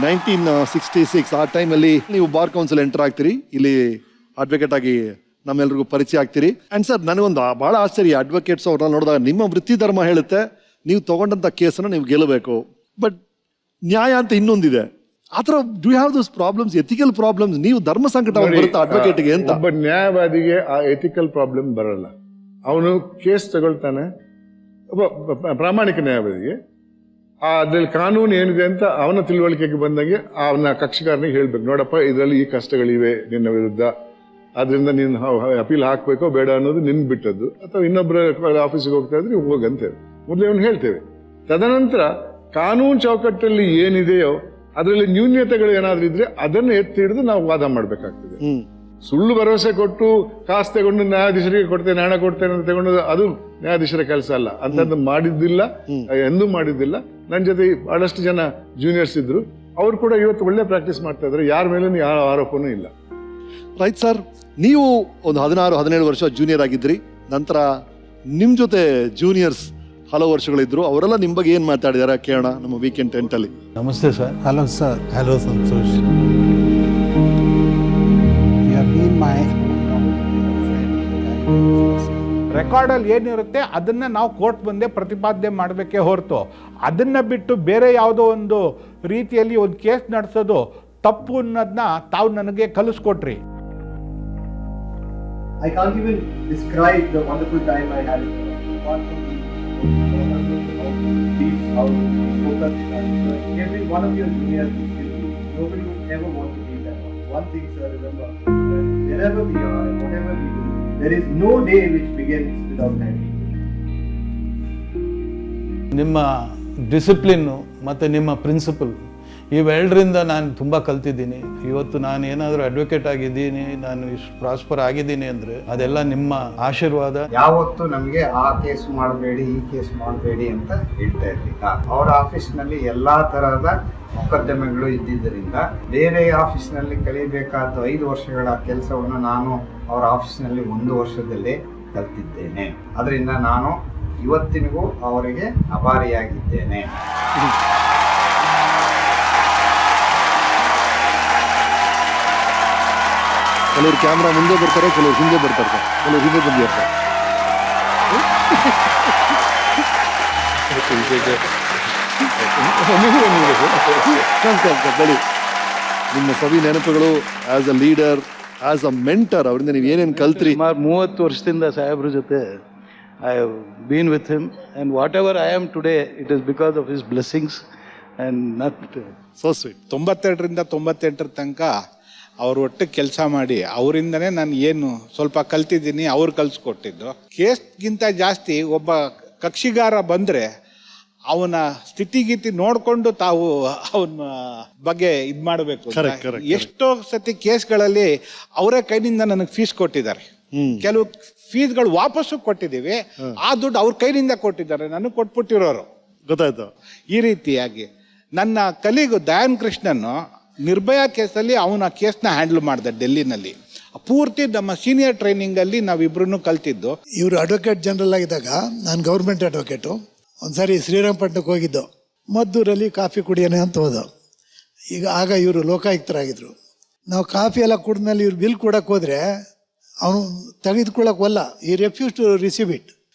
1966 ಆ ಟೈಮಲ್ಲಿ ನೀವು ಬಾರ್ ಕೌನ್ಸಿಲ್ ಎಂಟರ್ ಆಗ್ತೀರಿ, ಇಲ್ಲಿ ಅಡ್ವೊಕೇಟ್ ಆಗಿ ನಮ್ಮೆಲ್ರಿಗೂ ಪರಿಚಯ ಆಗ್ತೀರಿ. ಅಂಡ್ ಸರ್, ನನಗೊಂದು ಬಹಳ ಆಶ್ಚರ್ಯ, ಅಡ್ವೊಕೇಟ್ಸ್ ಅವ್ರನ್ನ ನೋಡಿದಾಗ ನಿಮ್ಮ ವೃತ್ತಿ ಧರ್ಮ ಹೇಳುತ್ತೆ ನೀವು ತಗೊಂಡಂತ ಕೇಸನ್ನು ನೀವು ಗೆಲ್ಲಬೇಕು, ಬಟ್ ನ್ಯಾಯ ಅಂತ ಇನ್ನೊಂದಿದೆ. ಆ ಥರ do have those problems, ethical problems? ನೀವು ಧರ್ಮ ಸಂಕಟ ಬರುತ್ತೆ ಅಡ್ವೊಕೇಟ್ಗೆ ಅಂತ. ಒಬ್ಬ ನ್ಯಾಯವಾದಿಗೆ ಆ ಎಥಿಕಲ್ ಪ್ರಾಬ್ಲಮ್ ಬರಲ್ಲ. ಅವನು ಕೇಸ್ ತಗೊಳ್ತಾನೆ. ಒಬ್ಬ ಪ್ರಾಮಾಣಿಕ ನ್ಯಾಯವಾದಿಗೆ ಅದ್ರಲ್ಲಿ ಕಾನೂನು ಏನಿದೆ ಅಂತ ಅವನ ತಿಳುವಳಿಕೆಗೆ ಬಂದಂಗೆ ಅವನ ಕಕ್ಷಿಗಾರನಿಗೆ ಹೇಳ್ಬೇಕು, ನೋಡಪ್ಪ ಇದರಲ್ಲಿ ಈ ಕಷ್ಟಗಳಿವೆ ನಿನ್ನ ವಿರುದ್ಧ, ಆದ್ರಿಂದ ನೀನು ಅಪೀಲ್ ಹಾಕ್ಬೇಕೋ ಬೇಡ ಅನ್ನೋದು ನಿನ್ ಬಿಟ್ಟದ್ದು. ಅಥವಾ ಇನ್ನೊಬ್ಬರ ಆಫೀಸಿಗೆ ಹೋಗ್ತಾ ಇದ್ರೆ ಹೋಗಂತೇವೆ ಮೊದಲೇ ಅವನು ಹೇಳ್ತೇವೆ. ತದನಂತರ ಕಾನೂನು ಚೌಕಟ್ಟಲ್ಲಿ ಏನಿದೆಯೋ ಅದರಲ್ಲಿ ನ್ಯೂನ್ಯತೆಗಳು ಏನಾದ್ರೂ ಇದ್ರೆ ಅದನ್ನು ಎತ್ತಿ ಹಿಡಿದು ನಾವು ವಾದ ಮಾಡ್ಬೇಕಾಗ್ತದೆ. ಸುಳ್ಳು ಭರವಸೆ ಕೊಟ್ಟು ಕಾಸು ತಗೊಂಡು ನ್ಯಾಯಾಧೀಶರಿಗೆ ಕೊಡ್ತೇನೆ, ಹಣ ಕೊಡ್ತೇನೆ ಅಂತ ತಗೊಂಡು ಅದು ನ್ಯಾಯಾಧೀಶರ ಕೆಲಸ ಅಲ್ಲ. ಅಂತದ್ದು ಮಾಡಿದ್ದಿಲ್ಲ, ಎಂದೂ ಮಾಡಿದ್ದಿಲ್ಲ. ನನ್ನ ಜೊತೆ ಬಹಳಷ್ಟು ಜನ ಜೂನಿಯರ್ಸ್ ಇದ್ರು, ಅವ್ರು ಕೂಡ ಇವತ್ತು ಒಳ್ಳೆ ಪ್ರಾಕ್ಟೀಸ್ ಮಾಡ್ತಾ ಇದ್ದಾರೆ. ಯಾರ ಮೇಲೂ ಯಾವ ಆರೋಪನೂ ಇಲ್ಲ. ರೈಟ್ ಸರ್, ನೀವು ಒಂದು 16-17 ವರ್ಷ ಜೂನಿಯರ್ ಆಗಿದ್ರಿ. ನಂತರ ನಿಮ್ಮ ಜೊತೆ ಜೂನಿಯರ್ಸ್ ಹಲವು ವರ್ಷಗಳಿದ್ರು. ಅವರೆಲ್ಲ ನಿಮ್ಮ ಬಗ್ಗೆ ಏನು ಮಾತಾಡಿದಾರೆ ಕೇಳೋಣ ನಮ್ಮ ವೀಕೆಂಡ್ ಟೆಂಟಲ್ಲಿ. ನಮಸ್ತೆ sir. Hello sir. Hello Santosh. ರೆಕಾರ್ಡಲ್ಲಿ ಏನಿರುತ್ತೆ ಅದನ್ನ ನಾವು ಕೋರ್ಟ್ ಮುಂದೆ ಪ್ರತಿಪಾದನೆ ಮಾಡಬೇಕೇ ಹೊರತು ಅದನ್ನ ಬಿಟ್ಟು ಬೇರೆ ಯಾವುದೋ ಒಂದು ರೀತಿಯಲ್ಲಿ ಒಂದು ಕೇಸ್ ನಡೆಸೋದು ತಪ್ಪು ಅನ್ನೋದನ್ನ ತಾವು ನನಗೆ ಕಲಿಸ್ಕೊಟ್ರಿ. I can't even describe the wonderful time I had. How focused every one of your juniors is with you. Nobody would ever want to be that one. One thing, sir, remember, wherever we are and whatever we do, there is no day which begins without thanking. ನಿಮ್ಮ ಡಿಸಿಪ್ಲಿನ್ನು ಮತ್ತು ನಿಮ್ಮ principal ಇವೆರಡರಿಂದ ನಾನು ತುಂಬ ಕಲ್ತಿದ್ದೀನಿ. ಇವತ್ತು ನಾನು ಏನಾದರೂ advocate ಆಗಿದ್ದೀನಿ, ನಾನು ಇಷ್ಟು ಪ್ರಾಸ್ಪರ್ ಆಗಿದ್ದೀನಿ ಅಂದರೆ ಅದೆಲ್ಲ ನಿಮ್ಮ ಆಶೀರ್ವಾದ. ಯಾವತ್ತು ನಮಗೆ ಆ ಕೇಸ್ ಮಾಡಬೇಡಿ, ಈ ಕೇಸ್ ಮಾಡಬೇಡಿ ಅಂತ ಹೇಳ್ತಾ ಇರಲಿಲ್ಲ. ಅವರ ಆಫೀಸ್ನಲ್ಲಿ ಎಲ್ಲ ತರಹದ ಮೊಕದ್ದಮೆಗಳು ಇದ್ದಿದ್ದರಿಂದ ಬೇರೆ ಆಫೀಸ್ನಲ್ಲಿ ಕಲಿಬೇಕಾದ 5 ವರ್ಷಗಳ ಕೆಲಸವನ್ನು ನಾನು ಅವರ ಆಫೀಸ್ನಲ್ಲಿ 1 ವರ್ಷದಲ್ಲೇ ಕಲ್ತಿದ್ದೇನೆ. ಅದರಿಂದ ನಾನು ಇವತ್ತಿನಿಗೂ ಅವರಿಗೆ ಆಭಾರಿಯಾಗಿದ್ದೇನೆ. ಕೆಲವರು ಕ್ಯಾಮ್ರಾ ಮುಂದೆ ಬರ್ತಾರೆ, ಕೆಲವರು ಹಿಂದೆ ಬರ್ತಾರೆ ಸರ್, ಕೆಲವರು ಹಿಂದೆ ಬಂದಿರ್ತಾರೆ. ಬಳಿ ನಿಮ್ಮ ಸವಿ ನೆನಪುಗಳು as a leader, as a mentor, ಅವರಿಂದ ನೀವು ಏನೇನು ಕಲ್ತ್ರಿ? ಸುಮಾರು 30 ವರ್ಷದಿಂದ ಸಾಹೇಬ್ರ ಜೊತೆ I have been with him and whatever I am today it is because of his blessings and not so sweet. 92ರಿಂದ 98 ತನಕ ಅವ್ರ ಒಟ್ಟಿಗೆ ಕೆಲಸ ಮಾಡಿ ಅವರಿಂದನೇ ನಾನು ಏನು ಸ್ವಲ್ಪ ಕಲ್ತಿದ್ದೀನಿ, ಅವ್ರು ಕಲಿಸ್ಕೊಟ್ಟಿದ್ದು. ಕೇಸ್ಗಿಂತ ಜಾಸ್ತಿ ಒಬ್ಬ ಕಕ್ಷಿಗಾರ ಬಂದರೆ ಅವನ ಸ್ಥಿತಿಗೀತಿ ನೋಡಿಕೊಂಡು ತಾವು ಅವನ ಬಗ್ಗೆ ಇದು ಮಾಡಬೇಕು. ಎಷ್ಟೋ ಸತಿ ಕೇಸ್ಗಳಲ್ಲಿ ಅವರೇ ಕೈನಿಂದ ನನಗೆ ಫೀಸ್ ಕೊಟ್ಟಿದ್ದಾರೆ. ಕೆಲವು ಫೀಸ್ಗಳು ವಾಪಸ್ಸು ಕೊಟ್ಟಿದ್ದೀವಿ, ಆ ದುಡ್ಡು ಅವ್ರ ಕೈನಿಂದ ಕೊಟ್ಟಿದ್ದಾರೆ, ನನಗೆ ಕೊಟ್ಬಿಟ್ಟಿರೋರು. ಗೊತ್ತಾಯ್ತು. ಈ ರೀತಿಯಾಗಿ ನನ್ನ ಕಲೀಗು ದಯಾನ್ ಕೃಷ್ಣನ್ ನಿರ್ಭಯಾ ಕೇಸಲ್ಲಿ ಅವನ ಕೇಸ್ನ ಹ್ಯಾಂಡಲ್ ಮಾಡಿದೆ ಡೆಲ್ಲಿನಲ್ಲಿ. ಪೂರ್ತಿ ನಮ್ಮ ಸೀನಿಯರ್ ಟ್ರೈನಿಂಗಲ್ಲಿ ನಾವಿಬ್ರು ಕಲ್ತಿದ್ದು. ಇವರು ಅಡ್ವೊಕೇಟ್ ಜನರಲ್ ಆಗಿದ್ದಾಗ ನಾನು ಗೌರ್ಮೆಂಟ್ ಅಡ್ವೊಕೇಟು. ಒಂದ್ಸಾರಿ ಶ್ರೀರಂಗಪಟ್ಟಣಕ್ಕೆ ಹೋಗಿದ್ದು, ಮದ್ದೂರಲ್ಲಿ ಕಾಫಿ ಕುಡಿಯೋಣ ಅಂತ ಹೋದ. ಆಗ ಇವರು ಲೋಕಾಯುಕ್ತರಾಗಿದ್ರು. ನಾವು ಕಾಫಿ ಎಲ್ಲ ಕುಡಿದ್ಮೇಲೆ ಇವ್ರು ಬಿಲ್ ಕೊಡಕ್ಕೆ ಹೋದರೆ ಅವನು ತೆಗೆದುಕೊಳ್ಳೋಕೆ ಒಲ್ಲ. He refuse to receive it,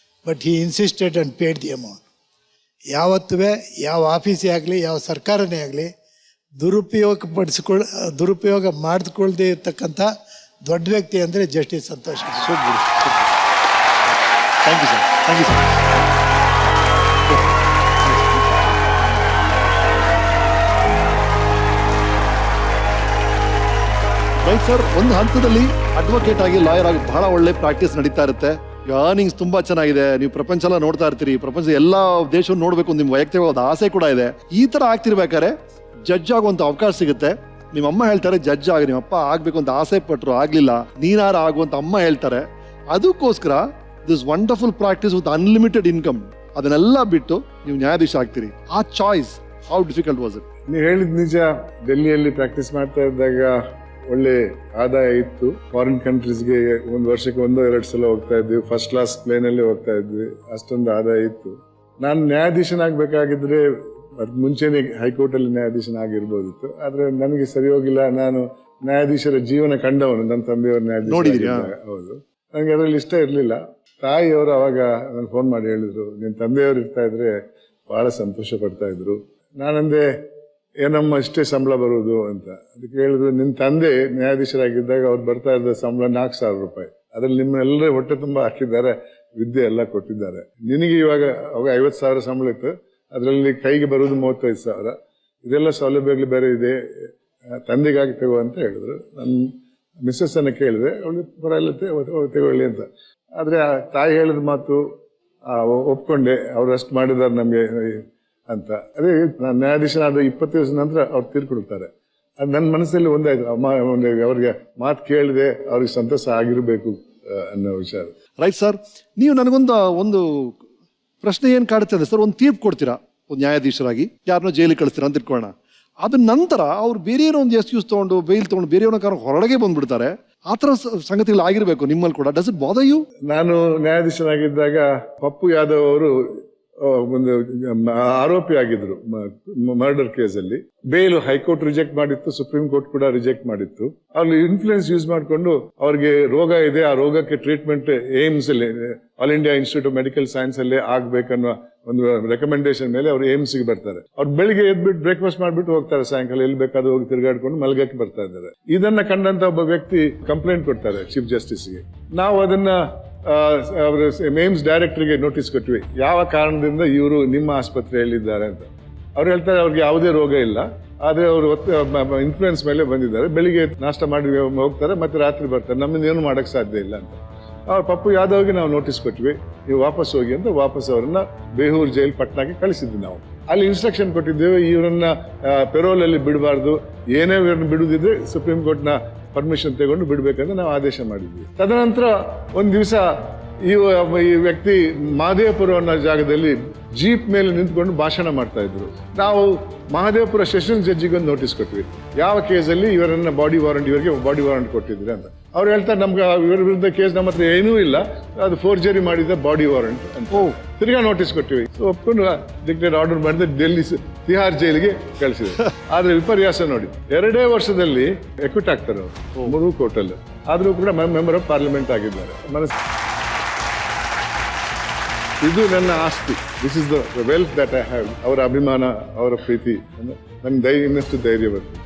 but he insisted and paid the amount. ಯಾವತ್ತೂ ಯಾವ ಆಫೀಸೇ ಆಗಲಿ, ಯಾವ ಸರ್ಕಾರನೇ ಆಗಲಿ ದುರುಪಯೋಗ ಮಾಡಿಕೊಳ್ಳದೆ ಇರ್ತಕ್ಕಂಥ ದೊಡ್ಡ ವ್ಯಕ್ತಿ ಅಂದರೆ justice Santosh. Thank you sir. Thank you sir. Right sir, ಒಂದು ಹಂತದಲ್ಲಿ ಅಡ್ವೊಕೇಟ್ ಆಗಿ, ಲಾಯರ್ ಆಗಿ ಬಹಳ ಒಳ್ಳೆ ಪ್ರಾಕ್ಟೀಸ್ ನಡೀತಾ ಇರುತ್ತೆ. ಅರ್ನಿಂಗ್ಸ್ ತುಂಬಾ ಚೆನ್ನಾಗಿದೆ, ನೀವು ಪ್ರಪಂಚ ಎಲ್ಲ ನೋಡ್ತಾ ಇರ್ತೀರಿ, ಪ್ರಪಂಚದ ಎಲ್ಲ ದೇಶವನ್ನು ನೋಡ್ಬೇಕು ನಿಮ್ಮ ವೈಯಕ್ತಿಕವಾದ ಆಸೆ ಕೂಡ ಇದೆ. ಈ ತರ ಆಗ್ತಿರ್ಬೇಕಾದ್ರೆ ಜಡ್ಜ್ ಆಗುವಂತ ಅವಕಾಶ ಸಿಗುತ್ತೆ. ನಿಮ್ಮ ಅಮ್ಮ ಹೇಳ್ತಾರೆ ಜಡ್ಜ್ ಆಗಿ, ನಿಮ್ಮ ಅಪ್ಪ ಆಗ್ಬೇಕು ಅಂತ ಆಸೆ ಪಟ್ರು, ಆಗ್ಲಿಲ್ಲ, ನೀನಾರ ಆಗುವಂತ ಅಮ್ಮ ಹೇಳ್ತಾರೆ. ಅದಕ್ಕೋಸ್ಕರ this wonderful practice with unlimited income ಅದನ್ನೆಲ್ಲ ಬಿಟ್ಟು ನೀವು ನ್ಯಾಯಾಧೀಶ ಆಗ್ತೀರಿ. ಆ choice how difficult was it? ನೀವು ಹೇಳಿದ ನಿಜ. ಡೆಲ್ಲಿಯಲ್ಲಿ ಪ್ರಾಕ್ಟೀಸ್ ಮಾಡ್ತಾ ಇದ್ದಾಗ ಒಳ್ಳೆ ಆದಾಯ ಇತ್ತು. ಫಾರಿನ್ ಕಂಟ್ರೀಸ್ಗೆ ಒಂದು ವರ್ಷಕ್ಕೆ 1-2 ಸಲ ಹೋಗ್ತಾ ಇದ್ವಿ. ಫಸ್ಟ್ ಕ್ಲಾಸ್ ಪ್ಲೇನಲ್ಲಿ ಹೋಗ್ತಾ ಇದ್ವಿ. ಅಷ್ಟೊಂದು ಆದಾಯ ಇತ್ತು. ನಾನು ನ್ಯಾಯಾಧೀಶನಾಗಬೇಕಾಗಿದ್ರೆ ಅದು ಮುಂಚೆನೆ ಹೈಕೋರ್ಟಲ್ಲಿ ನ್ಯಾಯಾಧೀಶನಾಗಿರ್ಬೋದಿತ್ತು. ಆದರೆ ನನಗೆ ಸರಿ ಹೋಗಿಲ್ಲ. ನಾನು ನ್ಯಾಯಾಧೀಶರ ಜೀವನ ಕಂಡವನು, ನನ್ನ ತಂದೆಯವರು ನ್ಯಾಯಾಧೀಶ. ಹೌದು, ನನಗೆ ಅದರಲ್ಲಿ ಇಷ್ಟ ಇರಲಿಲ್ಲ. ತಾಯಿಯವರು ಅವಾಗ ನನಗೆ ಫೋನ್ ಮಾಡಿ ಹೇಳಿದ್ರು, ನಿನ್ನ ತಂದೆಯವರು ಇರ್ತಾ ಇದ್ರೆ ಬಹಳ ಸಂತೋಷ ಪಡ್ತಾ ಇದ್ರು. ನಾನಂದೆ, ಏನಮ್ಮ ಇಷ್ಟೇ ಸಂಬಳ ಬರುವುದು ಅಂತ. ಅದಕ್ಕೆ ಹೇಳಿದ್ರು, ನಿನ್ನ ತಂದೆ ನ್ಯಾಯಾಧೀಶರಾಗಿದ್ದಾಗ ಅವ್ರು ಬರ್ತಾ ಇದ್ದ ಸಂಬಳ 4,000 ರೂಪಾಯಿ. ಅದ್ರಲ್ಲಿ ನಿಮ್ಮೆಲ್ಲರೇ ಹೊಟ್ಟೆ ತುಂಬ ಹಾಕಿದ್ದಾರೆ, ವಿದ್ಯೆ ಎಲ್ಲ ಕೊಟ್ಟಿದ್ದಾರೆ. ನಿನಗೆ ಇವಾಗ ಅವಾಗ 50,000 ಸಂಬಳ ಇತ್ತು, ಅದರಲ್ಲಿ ಕೈಗೆ ಬರುವುದು 35,000. ಇದೆಲ್ಲ ಸೌಲಭ್ಯಗಳು ಬೇರೆ ಇದೆ, ತಂದೆಗಾಗಿ ತಗೋ ಅಂತ ಹೇಳಿದ್ರು. ನನ್ನ ಮಿಸ್ಸಸ್ ಅನ್ನ ಕೇಳಿದೆ, ಅವಳು ಬರಲ್ಲ ತಗೊಳ್ಳಿ ಅಂತ. ಆದರೆ ಆ ತಾಯಿ ಹೇಳಿದ ಮಾತು ಒಪ್ಕೊಂಡೆ. ಅವ್ರು ಅಷ್ಟು ಮಾಡಿದ್ದಾರೆ ನಮಗೆ ಅಂತ. ಅದೇ ನಾನು ನ್ಯಾಯಾಧೀಶನಾದ 20 ದಿವಸ ನಂತರ ಅವ್ರು ತೀರ್ಕೊಡ್ತಾರೆ. ಅದು ನನ್ನ ಮನಸ್ಸಲ್ಲಿ ಒಂದಾಯ್ತು, ಅವ್ರಿಗೆ ಮಾತು ಕೇಳಿದೆ, ಅವ್ರಿಗೆ ಸಂತೋಷ ಆಗಿರಬೇಕು ಅನ್ನೋ ವಿಚಾರ. ರೈಟ್ ಸರ್, ನೀವು ನನಗೊಂದು ಪ್ರಶ್ನೆ ಏನು ಕಾಡುತ್ತದೆ ಸರ್, ಒಂದು ತೀರ್ಪು ಕೊಡ್ತೀರಾ ಒಂದು ನ್ಯಾಯಾಧೀಶರಾಗಿ, ಯಾರನ್ನೋ ಜೈಲಿಗೆ ಕಳಿಸ್ತೀರಾ ಅಂತ ಇಟ್ಕೊಳ್ಳೋಣ. ಅದ ನಂತರ ಅವ್ರು ಬೇರೆ ಒಂದು ಎಕ್ಸ್ಕ್ಯೂಸ್ ತೊಗೊಂಡು ಬೇಲ್ ತೊಗೊಂಡು ಬೇರೆಯವನ ಕಾರಣ ಹೊರಗೆ ಬಂದ್ಬಿಡ್ತಾರೆ. ಆ ಥರ ಸಂಗತಿಗಳು ಆಗಿರಬೇಕು ನಿಮ್ಮಲ್ಲಿ ಕೂಡ. Does it bother you? ನಾನು ನ್ಯಾಯಾಧೀಶನಾಗಿದ್ದಾಗ ಪಪ್ಪು ಯಾದವ್ ಅವರು ಒಂದು ಆರೋಪಿ ಆಗಿದ್ರು ಮರ್ಡರ್ ಕೇಸಲ್ಲಿ. ಬೇಲ್ ಹೈಕೋರ್ಟ್ ರಿಜೆಕ್ಟ್ ಮಾಡಿತ್ತು, ಸುಪ್ರೀಂ ಕೋರ್ಟ್ ಕೂಡ ರಿಜೆಕ್ಟ್ ಮಾಡಿತ್ತು. ಅಲ್ಲಿ ಇನ್ಫ್ಲೂಯೆನ್ಸ್ ಯೂಸ್ ಮಾಡಿಕೊಂಡು ಅವ್ರಿಗೆ ರೋಗ ಇದೆ, ಆ ರೋಗಕ್ಕೆ ಟ್ರೀಟ್ಮೆಂಟ್ ಏಮ್ಸ್ ಅಲ್ಲಿ, all India institute of medical science ಅಲ್ಲೇ ಆಗ್ಬೇಕನ್ನೋ ಒಂದು ರೆಕಮೆಂಡೇಶನ್ ಮೇಲೆ ಅವ್ರು ಏಮ್ಸ್ಗೆ ಬರ್ತಾರೆ. ಅವ್ರು ಬೆಳಿಗ್ಗೆ ಎದ್ಬಿಟ್ಟು ಬ್ರೇಕ್ಫಾಸ್ಟ್ ಮಾಡ್ಬಿಟ್ಟು ಹೋಗ್ತಾರೆ, ಸಾಯಂಕಾಲ ಎಲ್ಲಿ ಬೇಕಾದ್ರೂ ಹೋಗಿ ತಿರುಗಾಡ್ಕೊಂಡು ಮಲಗಕ್ಕೆ ಬರ್ತಾ ಇದ್ದಾರೆ. ಇದನ್ನ ಕಂಡಂತ ಒಬ್ಬ ವ್ಯಕ್ತಿ ಕಂಪ್ಲೇಂಟ್ ಕೊಡ್ತಾರೆ ಚೀಫ್ ಜಸ್ಟಿಸ್ಗೆ. ನಾವು ಅದನ್ನ ಅವರ ಏಮ್ಸ್ ಡೈರೆಕ್ಟರ್ಗೆ ನೋಟಿಸ್ ಕೊಟ್ವಿ, ಯಾವ ಕಾರಣದಿಂದ ಇವರು ನಿಮ್ಮ ಆಸ್ಪತ್ರೆಯಲ್ಲಿದ್ದಾರೆ ಅಂತ. ಅವ್ರು ಹೇಳ್ತಾರೆ ಅವ್ರಿಗೆ ಯಾವುದೇ ರೋಗ ಇಲ್ಲ, ಆದರೆ ಅವರು ಇನ್ಫ್ಲೂಯೆನ್ಸ್ ಮೇಲೆ ಬಂದಿದ್ದಾರೆ, ಬೆಳಿಗ್ಗೆ ನಾಷ್ಟ ಮಾಡಿ ಹೋಗ್ತಾರೆ ಮತ್ತೆ ರಾತ್ರಿ ಬರ್ತಾರೆ, ನಮ್ಮಿಂದ ಏನು ಮಾಡಕ್ ಸಾಧ್ಯ ಇಲ್ಲ ಅಂತ. ಅವ್ರ ಪಪ್ಪು ಯಾದವ್ಗೆ ನಾವು ನೋಟಿಸ್ ಕೊಟ್ವಿ, ನೀವು ವಾಪಸ್ ಹೋಗಿ ಅಂತ. ವಾಪಸ್ ಅವರನ್ನ ಬೇಹೂರ್ ಜೈಲ್ ಪಟ್ನಾಗೆ ಕಳಿಸಿದ್ವಿ ನಾವು. ಅಲ್ಲಿ ಇನ್ಸ್ಟ್ರಕ್ಷನ್ ಕೊಟ್ಟಿದ್ದೇವೆ, ಇವರನ್ನ ಪೆರೋಲಲ್ಲಿ ಬಿಡಬಾರ್ದು, ಏನೇ ಇವ್ರನ್ನ ಬಿಡುದಿದ್ರೆ ಸುಪ್ರೀಂ ಕೋರ್ಟ್ನ ಪರ್ಮಿಷನ್ ತಗೊಂಡು ಬಿಡ್ಬೇಕಂತ ನಾವು ಆದೇಶ ಮಾಡಿದ್ವಿ. ತದನಂತರ ಒಂದು ದಿವಸ ಈ ವ್ಯಕ್ತಿ ಮಹದೇವಪುರ ಅನ್ನೋ ಜಾಗದಲ್ಲಿ ಜೀಪ್ ಮೇಲೆ ನಿಂತ್ಕೊಂಡು ಭಾಷಣ ಮಾಡ್ತಾ ಇದ್ರು. ನಾವು ಮಹದೇವಪುರ ಸೆಷನ್ಸ್ ಜಡ್ಜಿಗೆ ಒಂದು ನೋಟಿಸ್ ಕೊಟ್ವಿ, ಯಾವ ಕೇಸಲ್ಲಿ ಇವರನ್ನ ಬಾಡಿ ವಾರಂಟ್, ಇವರಿಗೆ ಬಾಡಿ ವಾರಂಟ್ ಕೊಟ್ಟಿದ್ರಿ ಅಂತ. ಅವ್ರು ಹೇಳ್ತಾರೆ, ನಮ್ಗೆ ಇವರ ವಿರುದ್ಧ ಕೇಸ್ ನಮ್ಮ ಹತ್ರ ಏನೂ ಇಲ್ಲ, ಅದು ಫೋರ್ಜರಿ ಮಾಡಿದ ಬಾಡಿ ವಾರಂಟ್ ಅಂತ. ತಿರ್ಗಾ ನೋಟಿಸ್ ಕೊಟ್ಟಿವಿ. ಒಪ್ಕೊಂಡು ಡಿಕ್ಟೇಟ್ ಆರ್ಡರ್ ಮಾಡಿದ್ರೆ ಡೆಲ್ಲಿ ತಿಹಾರ್ ಜೈಲಿಗೆ ಕಳಿಸಿದ್ರು. ಆದ್ರೆ ವಿಪರ್ಯಾಸ ನೋಡಿ, 2 ವರ್ಷದಲ್ಲಿ ಎಕ್ವಿಟ್ ಆಗ್ತಾರೆ ಅವರು 3 ಕೋರ್ಟಲ್ಲಿ. ಆದ್ರೂ ಕೂಡ ಮೆಂಬರ್ ಆಫ್ ಪಾರ್ಲಿಮೆಂಟ್ ಆಗಿದ್ದಾರೆ. ಇದು ನನ್ನ ಆಸ್ತಿ. This is the wealth that I have. ಅವರ ಅಭಿಮಾನ, ಅವರ ಪ್ರೀತಿ, ನನ್ಗೆ ಇನ್ನಷ್ಟು ಧೈರ್ಯ ಬರ್ತದೆ.